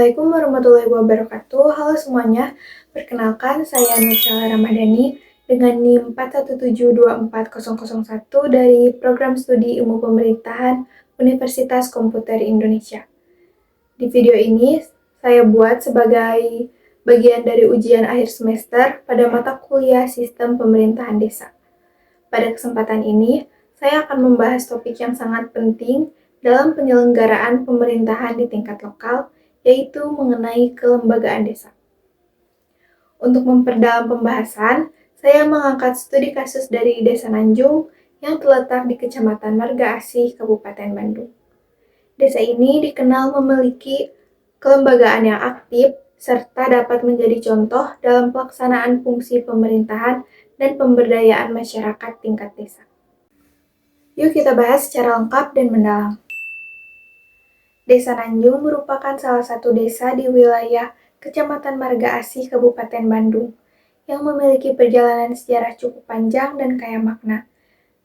Assalamualaikum warahmatullahi wabarakatuh. Halo semuanya, perkenalkan saya Nursala Ramadhani dengan NIM 417240001 dari Program Studi Ilmu Pemerintahan Universitas Komputer Indonesia. Di video ini saya buat sebagai bagian dari ujian akhir semester pada mata kuliah Sistem Pemerintahan Desa. Pada kesempatan ini, saya akan membahas topik yang sangat penting dalam penyelenggaraan pemerintahan di tingkat lokal, yaitu mengenai kelembagaan desa. Untuk memperdalam pembahasan, saya mengangkat studi kasus dari Desa Nanjung yang terletak di Kecamatan Marga Asih, Kabupaten Bandung. Desa ini dikenal memiliki kelembagaan yang aktif serta dapat menjadi contoh dalam pelaksanaan fungsi pemerintahan dan pemberdayaan masyarakat tingkat desa. Yuk kita bahas secara lengkap dan mendalam. Desa Nanjung merupakan salah satu desa di wilayah Kecamatan Marga Asih, Kabupaten Bandung, yang memiliki perjalanan sejarah cukup panjang dan kaya makna.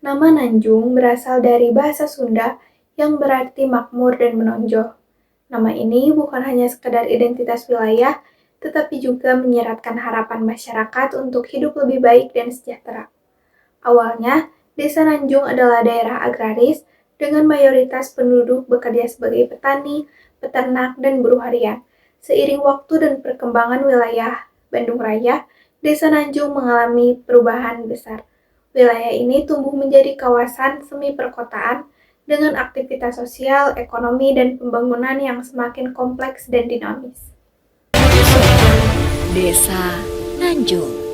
Nama Nanjung berasal dari bahasa Sunda yang berarti makmur dan menonjol. Nama ini bukan hanya sekedar identitas wilayah, tetapi juga menyeratkan harapan masyarakat untuk hidup lebih baik dan sejahtera. Awalnya, Desa Nanjung adalah daerah agraris dengan mayoritas penduduk bekerja sebagai petani, peternak, dan buruh harian. Seiring waktu dan perkembangan wilayah Bandung Raya, Desa Nanjung mengalami perubahan besar. Wilayah ini tumbuh menjadi kawasan semi perkotaan dengan aktivitas sosial, ekonomi, dan pembangunan yang semakin kompleks dan dinamis. Desa Nanjung.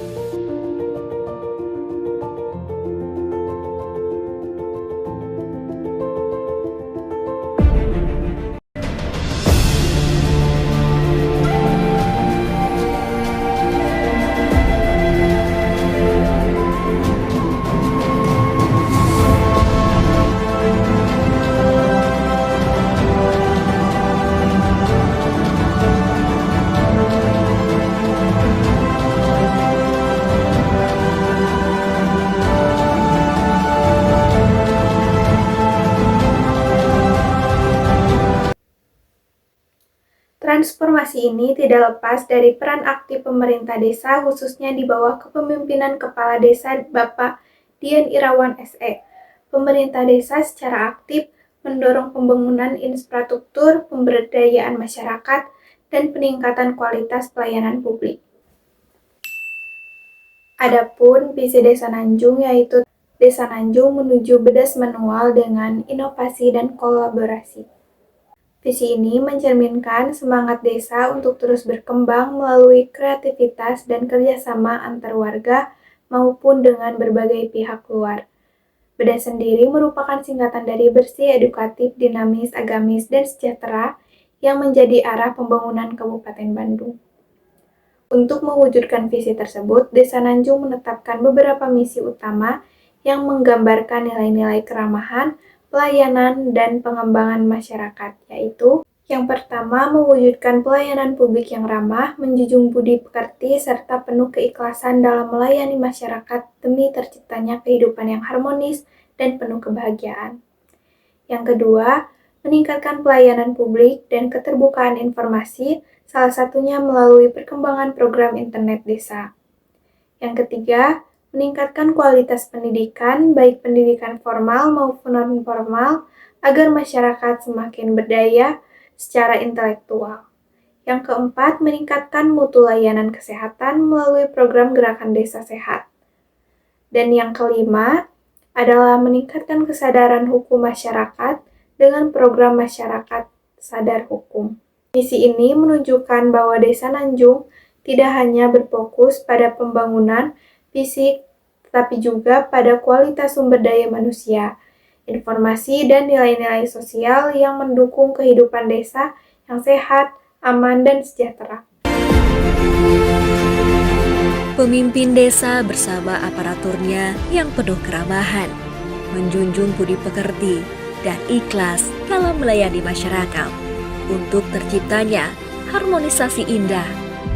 Transformasi ini tidak lepas dari peran aktif pemerintah desa khususnya di bawah kepemimpinan Kepala Desa Bapak Dian Irawan SE. Pemerintah desa secara aktif mendorong pembangunan infrastruktur, pemberdayaan masyarakat, dan peningkatan kualitas pelayanan publik. Adapun visi Desa Nanjung yaitu Desa Nanjung menuju bedas manual dengan inovasi dan kolaborasi. Visi ini mencerminkan semangat desa untuk terus berkembang melalui kreativitas dan kerjasama antar warga maupun dengan berbagai pihak luar. Bedas sendiri merupakan singkatan dari bersih, edukatif, dinamis, agamis, dan sejahtera yang menjadi arah pembangunan Kabupaten Bandung. Untuk mewujudkan visi tersebut, Desa Nanjung menetapkan beberapa misi utama yang menggambarkan nilai-nilai keramahan, pelayanan, dan pengembangan masyarakat, yaitu yang pertama, mewujudkan pelayanan publik yang ramah, menjunjung budi pekerti, serta penuh keikhlasan dalam melayani masyarakat demi terciptanya kehidupan yang harmonis dan penuh kebahagiaan. Yang kedua, meningkatkan pelayanan publik dan keterbukaan informasi, salah satunya melalui perkembangan program internet desa. Yang ketiga, meningkatkan kualitas pendidikan, baik pendidikan formal maupun non-formal, agar masyarakat semakin berdaya secara intelektual. Yang keempat, meningkatkan mutu layanan kesehatan melalui program Gerakan Desa Sehat. Dan yang kelima, adalah meningkatkan kesadaran hukum masyarakat dengan program Masyarakat Sadar Hukum. Misi ini menunjukkan bahwa Desa Nanjung tidak hanya berfokus pada pembangunan fisik, tetapi juga pada kualitas sumber daya manusia, informasi, dan nilai-nilai sosial yang mendukung kehidupan desa yang sehat, aman, dan sejahtera. Pemimpin desa bersama aparaturnya yang penuh keramahan, menjunjung budi pekerti, dan ikhlas dalam melayani masyarakat untuk terciptanya harmonisasi indah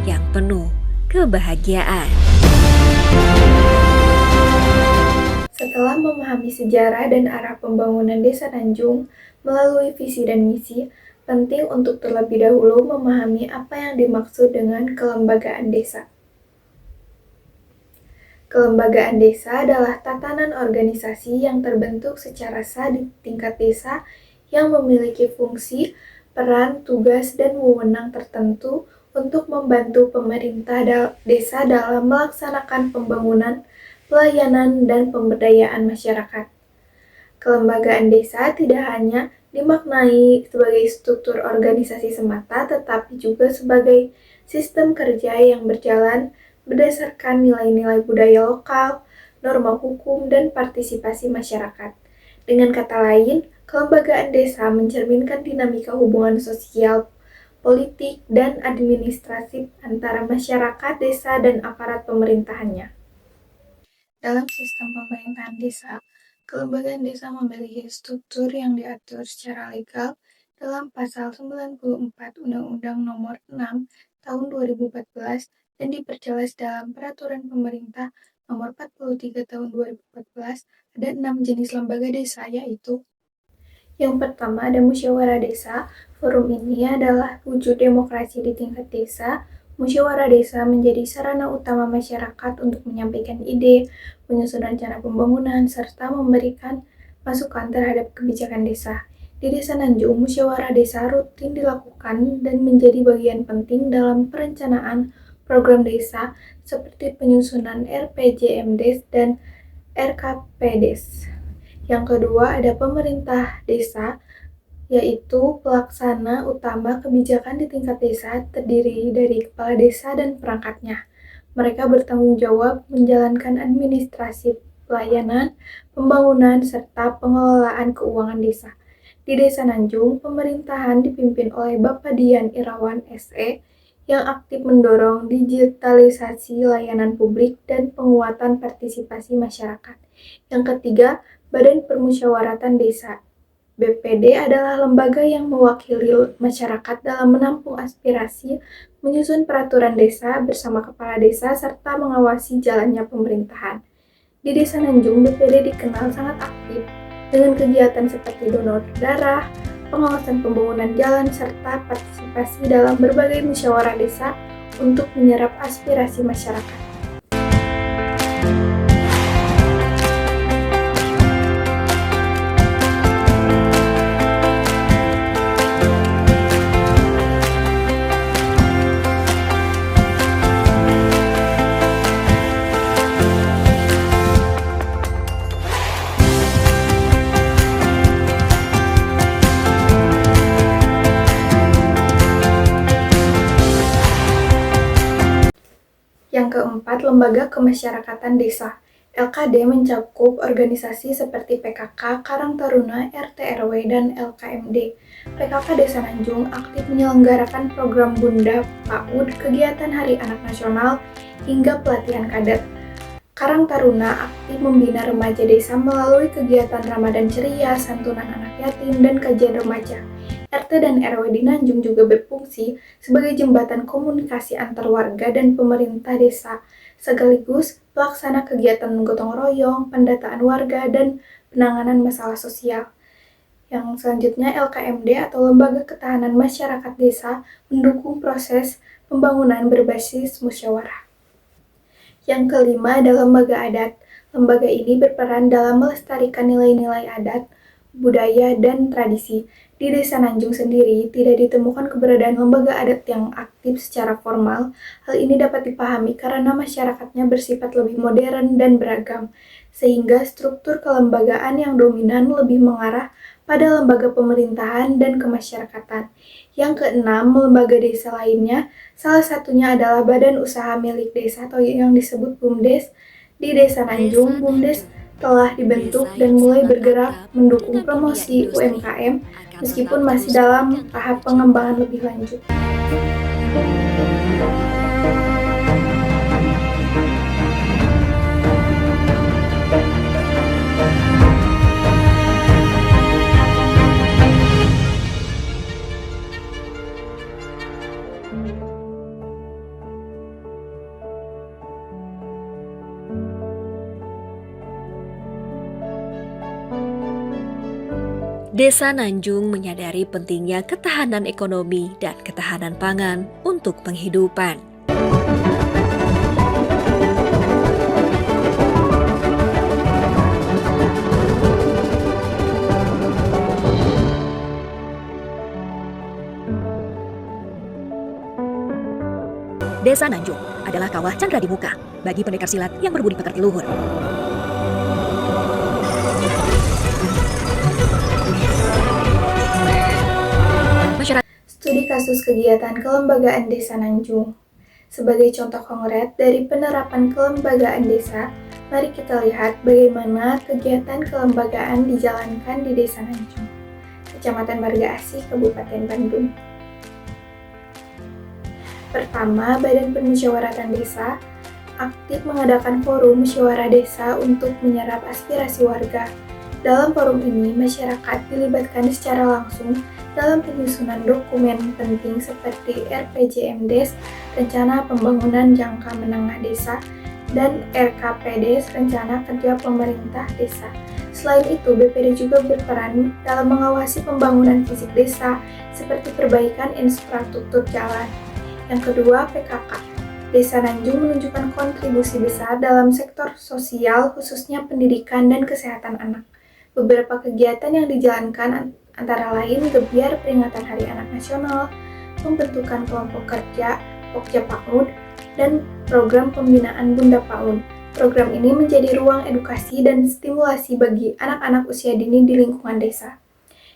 yang penuh kebahagiaan. Setelah memahami sejarah dan arah pembangunan Desa Nanjung melalui visi dan misi, Penting untuk terlebih dahulu memahami apa yang dimaksud dengan kelembagaan desa. Kelembagaan desa adalah tatanan organisasi yang terbentuk secara sah di tingkat desa yang memiliki fungsi, peran, tugas, dan wewenang tertentu untuk membantu pemerintah desa dalam melaksanakan pembangunan, pelayanan, dan pemberdayaan masyarakat. Kelembagaan desa tidak hanya dimaknai sebagai struktur organisasi semata, tetapi juga sebagai sistem kerja yang berjalan berdasarkan nilai-nilai budaya lokal, norma hukum, dan partisipasi masyarakat. Dengan kata lain, kelembagaan desa mencerminkan dinamika hubungan sosial, politik, dan administratif antara masyarakat desa dan aparat pemerintahannya. Dalam sistem pemerintahan desa, kelembagaan desa memiliki struktur yang diatur secara legal dalam Pasal 94 Undang-Undang Nomor 6 Tahun 2014 dan diperjelas dalam Peraturan Pemerintah Nomor 43 Tahun 2014. Ada 6 jenis lembaga desa, yaitu yang pertama ada musyawarah desa. Forum ini adalah wujud demokrasi di tingkat desa. Musyawarah desa menjadi sarana utama masyarakat untuk menyampaikan ide, menyusun rencana pembangunan, serta memberikan masukan terhadap kebijakan desa. Di Desa Nanjung, musyawarah desa rutin dilakukan dan menjadi bagian penting dalam perencanaan program desa seperti penyusunan RPJMDes dan RKPdes. Yang kedua ada pemerintah desa, yaitu pelaksana utama kebijakan di tingkat desa terdiri dari kepala desa dan perangkatnya. Mereka bertanggung jawab menjalankan administrasi pelayanan, pembangunan, serta pengelolaan keuangan desa. Di Desa Nanjung, pemerintahan dipimpin oleh Bapak Dian Irawan SE yang aktif mendorong digitalisasi layanan publik dan penguatan partisipasi masyarakat. Yang ketiga, Badan Permusyawaratan Desa. BPD adalah lembaga yang mewakili masyarakat dalam menampung aspirasi, menyusun peraturan desa bersama kepala desa, serta mengawasi jalannya pemerintahan. Di Desa Nanjung, BPD dikenal sangat aktif dengan kegiatan seperti donor darah, pengawasan pembangunan jalan, serta partisipasi dalam berbagai musyawarah desa untuk menyerap aspirasi masyarakat. Yang keempat, Lembaga Kemasyarakatan Desa. LKD mencakup organisasi seperti PKK, Karang Taruna, RT/RW, dan LKMD. PKK Desa Nanjung aktif menyelenggarakan program Bunda PAUD, kegiatan Hari Anak Nasional, hingga pelatihan kader. Karang Taruna aktif membina remaja desa melalui kegiatan Ramadan Ceria, santunan anak yatim, dan kajian remaja. RT dan RW di Nanjung juga berfungsi sebagai jembatan komunikasi antar warga dan pemerintah desa, sekaligus pelaksana kegiatan gotong royong, pendataan warga, dan penanganan masalah sosial. Yang selanjutnya LKMD atau Lembaga Ketahanan Masyarakat Desa mendukung proses pembangunan berbasis musyawarah. Yang kelima adalah lembaga adat. Lembaga ini berperan dalam melestarikan nilai-nilai adat, budaya, dan tradisi. Di Desa Nanjung sendiri, tidak ditemukan keberadaan lembaga adat yang aktif secara formal. Hal ini dapat dipahami karena masyarakatnya bersifat lebih modern dan beragam, sehingga struktur kelembagaan yang dominan lebih mengarah pada lembaga pemerintahan dan kemasyarakatan. Yang keenam, lembaga desa lainnya, salah satunya adalah Badan Usaha Milik Desa atau yang disebut BUMDes. Di Desa Nanjung, BUMDes telah dibentuk dan mulai bergerak mendukung promosi UMKM meskipun masih dalam tahap pengembangan lebih lanjut. Desa Nanjung menyadari pentingnya ketahanan ekonomi dan ketahanan pangan untuk penghidupan. Desa Nanjung adalah kawah candra di muka bagi pendekar silat yang berbudi pekerti luhur. Studi kasus kegiatan kelembagaan Desa Nanjung. Sebagai contoh konkret dari penerapan kelembagaan desa, mari kita lihat bagaimana kegiatan kelembagaan dijalankan di Desa Nanjung, Kecamatan Marga Asih, Kabupaten Bandung. Pertama, Badan Permusyawaratan Desa aktif mengadakan forum musyawarah desa untuk menyerap aspirasi warga. Dalam forum ini, masyarakat dilibatkan secara langsung dalam penyusunan dokumen penting seperti RPJMDes, Rencana Pembangunan Jangka Menengah Desa, dan RKPDes, Rencana Kerja Pemerintah Desa. Selain itu, BPD juga berperan dalam mengawasi pembangunan fisik desa, seperti perbaikan infrastruktur jalan. Yang kedua, PKK. Desa Nanjung menunjukkan kontribusi besar dalam sektor sosial, khususnya pendidikan dan kesehatan anak. Beberapa kegiatan yang dijalankan antara lain gebiar peringatan Hari Anak Nasional, pembentukan kelompok kerja Pokja PAUD, dan program pembinaan Bunda PAUD. Program ini menjadi ruang edukasi dan stimulasi bagi anak-anak usia dini di lingkungan desa.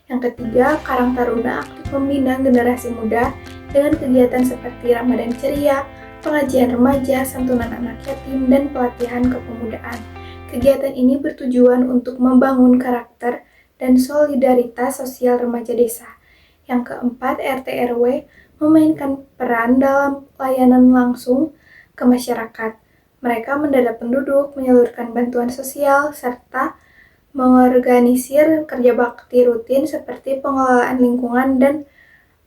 Yang ketiga, Karang Taruna aktif membina generasi muda dengan kegiatan seperti Ramadan Ceria, pengajian remaja, santunan anak yatim, dan pelatihan kepemudaan. Kegiatan ini bertujuan untuk membangun karakter dan solidaritas sosial remaja desa. Yang keempat, RT/RW memainkan peran dalam layanan langsung ke masyarakat. Mereka mendata penduduk, menyalurkan bantuan sosial, serta mengorganisir kerja bakti rutin seperti pengelolaan lingkungan dan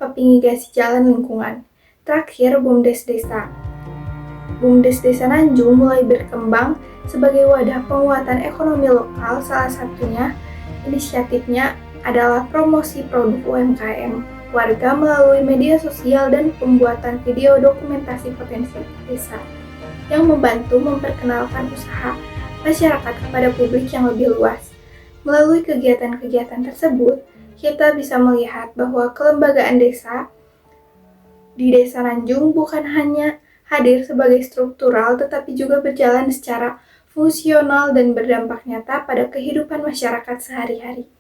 pemingigasi jalan lingkungan. Terakhir, BUMDes Desa. BUMDes Desa Nanjung mulai berkembang sebagai wadah penguatan ekonomi lokal. Salah satunya inisiatifnya adalah promosi produk UMKM warga melalui media sosial dan pembuatan video dokumentasi potensi desa yang membantu memperkenalkan usaha masyarakat kepada publik yang lebih luas. Melalui kegiatan-kegiatan tersebut, kita bisa melihat bahwa kelembagaan desa di Desa Nanjung bukan hanya hadir sebagai struktural, tetapi juga berjalan secara fungsional dan berdampak nyata pada kehidupan masyarakat sehari-hari.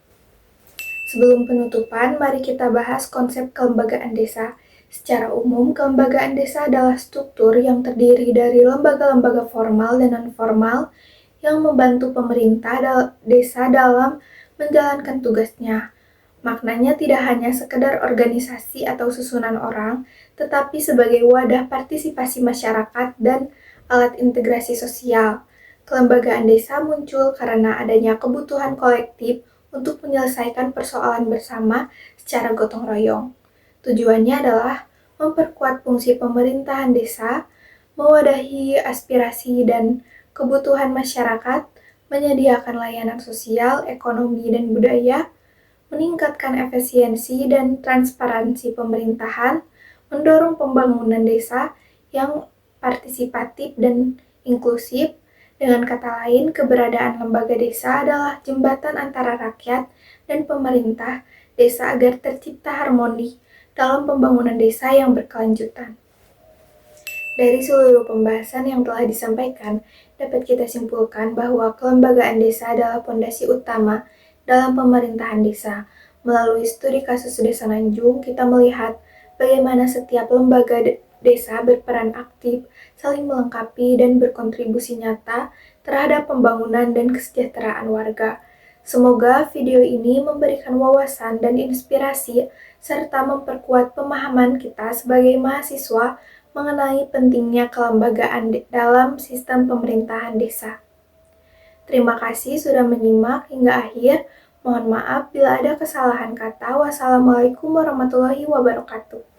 Sebelum penutupan, mari kita bahas konsep kelembagaan desa. Secara umum, kelembagaan desa adalah struktur yang terdiri dari lembaga-lembaga formal dan non-formal yang membantu pemerintah desa dalam menjalankan tugasnya. Maknanya tidak hanya sekedar organisasi atau susunan orang, tetapi sebagai wadah partisipasi masyarakat dan alat integrasi sosial. Kelembagaan desa muncul karena adanya kebutuhan kolektif untuk menyelesaikan persoalan bersama secara gotong royong. Tujuannya adalah memperkuat fungsi pemerintahan desa, mewadahi aspirasi dan kebutuhan masyarakat, menyediakan layanan sosial, ekonomi, dan budaya, meningkatkan efisiensi dan transparansi pemerintahan, mendorong pembangunan desa yang partisipatif dan inklusif. Dengan kata lain, keberadaan lembaga desa adalah jembatan antara rakyat dan pemerintah desa agar tercipta harmoni dalam pembangunan desa yang berkelanjutan. Dari seluruh pembahasan yang telah disampaikan, dapat kita simpulkan bahwa kelembagaan desa adalah fondasi utama dalam pemerintahan desa. Melalui studi kasus Desa Nanjung, kita melihat bagaimana setiap lembaga desa berperan aktif, saling melengkapi, dan berkontribusi nyata terhadap pembangunan dan kesejahteraan warga. Semoga video ini memberikan wawasan dan inspirasi, serta memperkuat pemahaman kita sebagai mahasiswa mengenai pentingnya kelembagaan dalam sistem pemerintahan desa. Terima kasih sudah menyimak hingga akhir. Mohon maaf bila ada kesalahan kata. Wassalamualaikum warahmatullahi wabarakatuh.